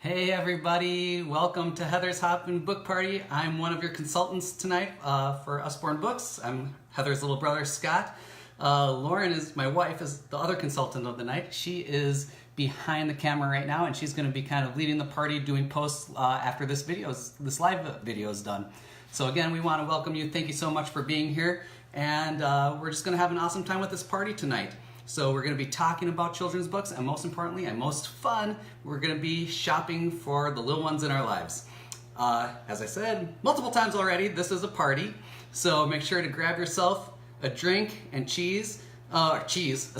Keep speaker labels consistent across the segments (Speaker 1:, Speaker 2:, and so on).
Speaker 1: Hey everybody, welcome to Heather's Hoppin Book Party. I'm one of your consultants tonight for Usborne Books. I'm Heather's little brother, Scott. Lauren is my wife, is the other consultant of the night. She is behind the camera right now and she's going to be kind of leading the party, doing posts after this live video is done. So again, we want to welcome you. Thank you so much for being here, and we're just going to have an awesome time with this party tonight. So we're going to be talking about children's books, and most importantly and most fun, we're going to be shopping for the little ones in our lives. As I said multiple times already, this is a party, so make sure to grab yourself a drink and a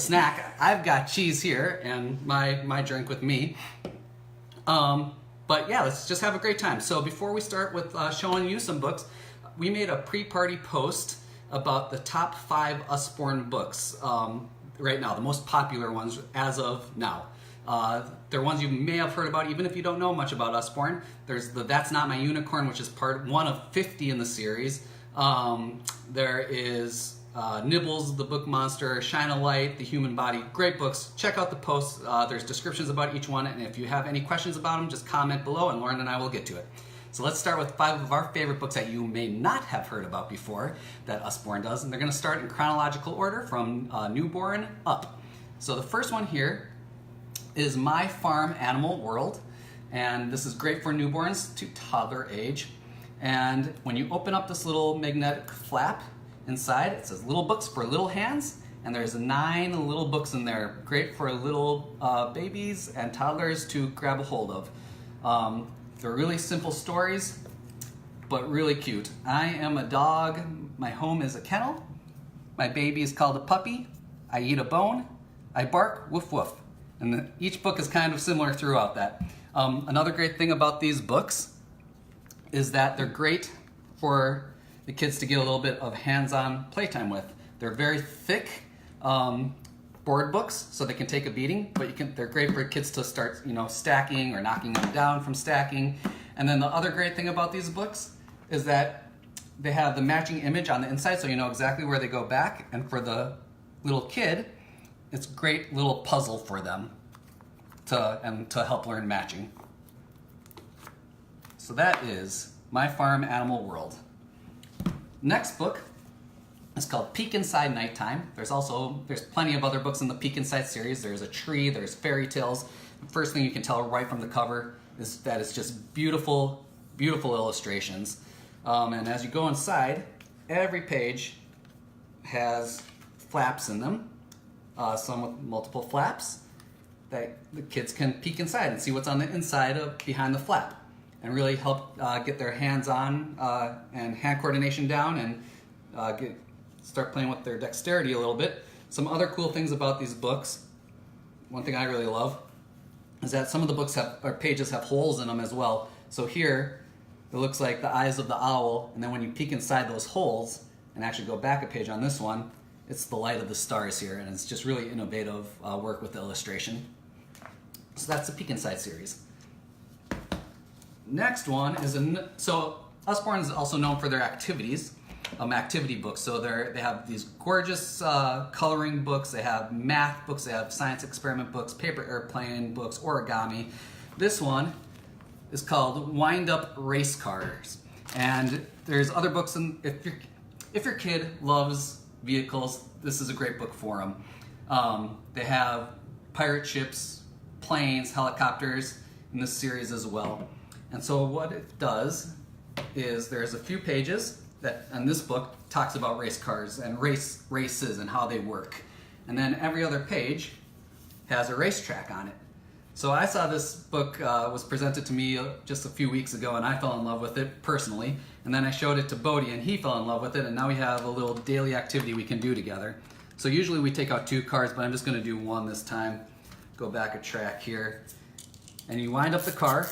Speaker 1: snack. I've got cheese here and my drink with me. But yeah, let's just have a great time. So before we start with showing you some books, we made a pre-party post about the top 5 Usborne books. Right now, the most popular ones as of now. They're ones you may have heard about even if you don't know much about Usborne. There's the That's Not My Unicorn, which is part 1 of 50 in the series. There is Nibbles, The Book Monster, Shine a Light, The Human Body. Great books. Check out the posts. There's descriptions about each one, and if you have any questions about them, just comment below and Lauren and I will get to it. So let's start with 5 of our favorite books that you may not have heard about before that Usborne does, and they're going to start in chronological order from newborn up. So the first one here is My Farm Animal World, and this is great for newborns to toddler age. And when you open up this little magnetic flap inside, it says Little Books for Little Hands, and there's 9 little books in there, great for little babies and toddlers to grab a hold of. They're really simple stories, but really cute. I am a dog. My home is a kennel. My baby is called a puppy. I eat a bone. I bark, woof woof. And each book is kind of similar throughout that. Another great thing about these books is that they're great for the kids to get a little bit of hands-on playtime with. They're very thick board books, so they can take a beating, but they're great for kids to start, stacking or knocking them down from stacking. And then the other great thing about these books is that they have the matching image on the inside, so you know exactly where they go back. And for the little kid, it's a great little puzzle for them to help learn matching. So that is My Farm Animal World. Next book is called Peek Inside Nighttime. There's plenty of other books in the Peek Inside series. There's a tree, there's fairy tales. The first thing you can tell right from the cover is that it's just beautiful, beautiful illustrations. And as you go inside, every page has flaps in them, some with multiple flaps, that the kids can peek inside and see what's on the inside behind the flap, and really help get their hands on and hand coordination down, and start playing with their dexterity a little bit. Some other cool things about these books, one thing I really love, is that some of the books pages have holes in them as well. So here, it looks like the eyes of the owl, and then when you peek inside those holes and actually go back a page on this one, it's the light of the stars here, and it's just really innovative work with the illustration. So that's the Peek Inside series. Next one is Usborne is also known for their activity books. So they have these gorgeous coloring books, they have math books, they have science experiment books, paper airplane books, origami. This one is called Wind Up Race Cars. And there's other books, if your kid loves vehicles, this is a great book for them. They have pirate ships, planes, helicopters in this series as well. And so what it does is there's a few pages that in this book talks about race cars and races and how they work. And then every other page has a racetrack on it. So I saw this book was presented to me just a few weeks ago, and I fell in love with it personally. And then I showed it to Bodie, and he fell in love with it, and now we have a little daily activity we can do together. So usually we take out 2 cars, but I'm just going to do 1 this time. Go back a track here. And you wind up the car.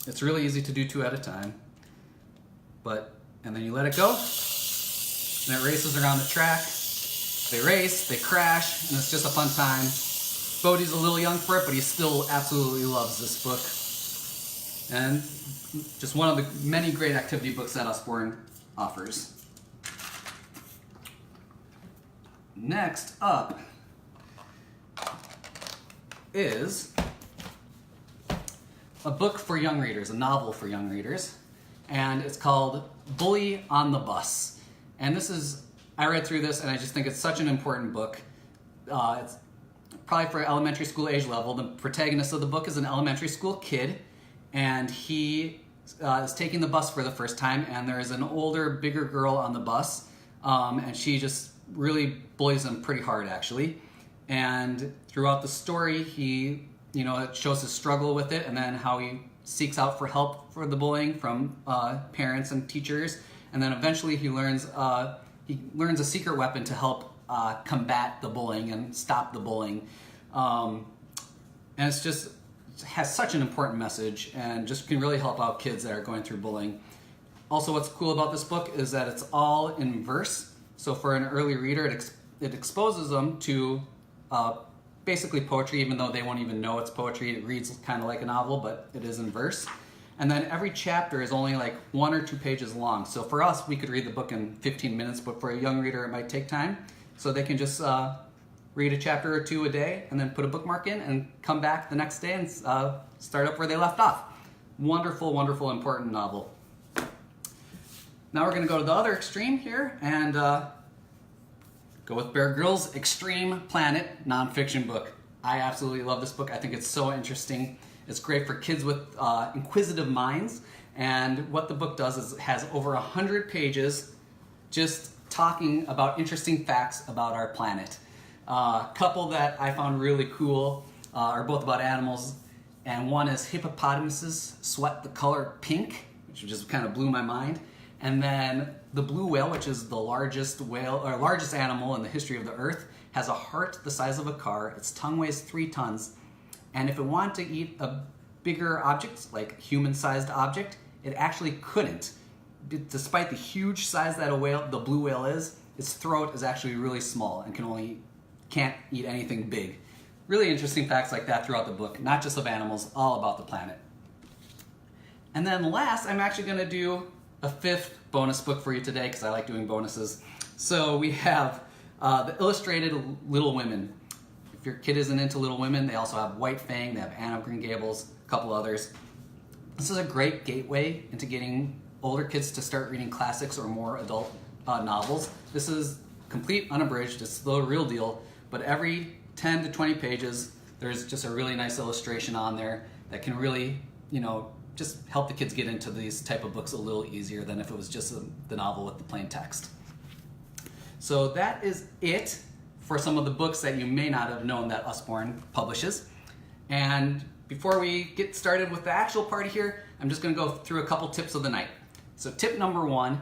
Speaker 1: It's really easy to do 2 at a time. And then you let it go, and it races around the track. They race, they crash, and it's just a fun time. Bodie's a little young for it, but he still absolutely loves this book. And just one of the many great activity books that Usborne offers. Next up is a book for young readers, a novel for young readers, and it's called Bully on the Bus. And I read through this and I just think it's such an important book. It's probably for elementary school age level. The protagonist of the book is an elementary school kid, and he is taking the bus for the first time, and there is an older, bigger girl on the bus, and she just really bullies him pretty hard, actually. And throughout the story, it shows his struggle with it, and then how he seeks out for help for the bullying from parents and teachers, and then eventually he learns a secret weapon to help combat the bullying and stop the bullying. And it has such an important message and just can really help out kids that are going through bullying. Also, what's cool about this book is that it's all in verse. So for an early reader, it exposes them to basically poetry, even though they won't even know it's poetry. It reads kind of like a novel, but it is in verse. And then every chapter is only like 1 or 2 pages long. So for us, we could read the book in 15 minutes, but for a young reader, it might take time. So they can just read a chapter or 2 a day and then put a bookmark in and come back the next day and start up where they left off. Wonderful, wonderful, important novel. Now we're going to go to the other extreme here and go with Bear Grylls' Extreme Planet nonfiction book. I absolutely love this book. I think it's so interesting. It's great for kids with inquisitive minds. And what the book does is it has over 100 pages just talking about interesting facts about our planet. A couple that I found really cool are both about animals, and one is hippopotamuses sweat the color pink, which just kind of blew my mind. And then the blue whale, which is the largest animal in the history of the earth, has a heart the size of a car. Its tongue weighs 3 tons, and if it wanted to eat a bigger object, like human-sized object, it actually couldn't. Despite the huge size that the blue whale is, its throat is actually really small and can't eat anything big. Really interesting facts like that throughout the book, not just of animals, all about the planet. And then last, I'm actually going to do a 5th bonus book for you today because I like doing bonuses. So we have the illustrated Little Women. If your kid isn't into Little Women, they also have White Fang, they have Anne of Green Gables, a couple others. This is a great gateway into getting older kids to start reading classics or more adult novels. This is complete unabridged, it's the real deal, but every 10 to 20 pages, there's just a really nice illustration on there that can really, just help the kids get into these type of books a little easier than if it was just the novel with the plain text. So that is it for some of the books that you may not have known that Usborne publishes. And before we get started with the actual party here, I'm just going to go through a couple tips of the night. So tip number 1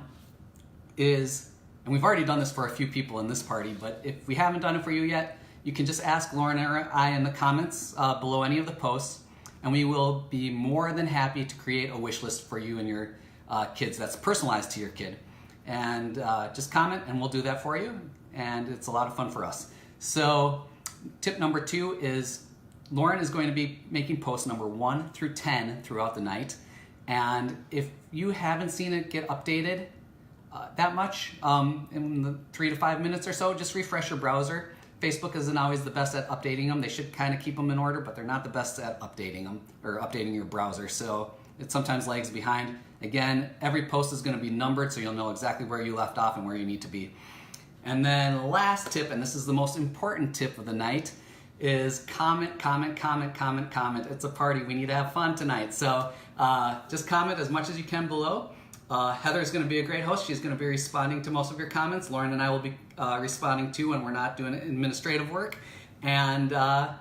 Speaker 1: is, and we've already done this for a few people in this party, but if we haven't done it for you yet, you can just ask Lauren or I in the comments below any of the posts, and we will be more than happy to create a wish list for you and your kids that's personalized to your kid. And just comment and we'll do that for you, and it's a lot of fun for us. So tip number 2 is Lauren is going to be making posts number 1 through 10 throughout the night. And if you haven't seen it get updated that much in the 3 to 5 minutes or so, just refresh your browser. Facebook isn't always the best at updating them. They should kind of keep them in order, but they're not the best at updating them or updating your browser. So it sometimes lags behind. Again, every post is going to be numbered so you'll know exactly where you left off and where you need to be. And then last tip, and this is the most important tip of the night, is comment, comment, comment, comment, comment. It's a party. We need to have fun tonight. So just comment as much as you can below. Heather's going to be a great host. She's going to be responding to most of your comments. Lauren and I will be responding too when we're not doing administrative work. And the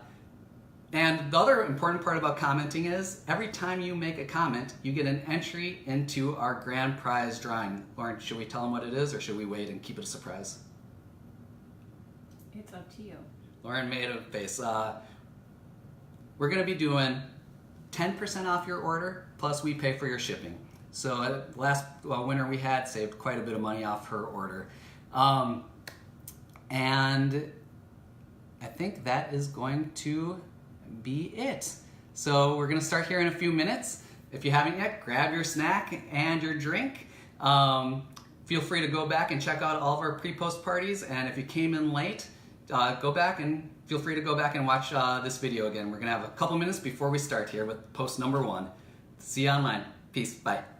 Speaker 1: other important part about commenting is every time you make a comment, you get an entry into our grand prize drawing. Lauren, should we tell them what it is or should we wait and keep it a surprise?
Speaker 2: It's up to you.
Speaker 1: Lauren made a face. We're going to be doing 10% off your order, plus we pay for your shipping. So last winter we had saved quite a bit of money off her order. And I think that is going to be it. So we're going to start here in a few minutes. If you haven't yet, grab your snack and your drink. Feel free to go back and check out all of our pre-post parties. And if you came in late, go back and feel free to go back and watch this video again. We're going to have a couple minutes before we start here with post number 1. See you online. Peace. Bye.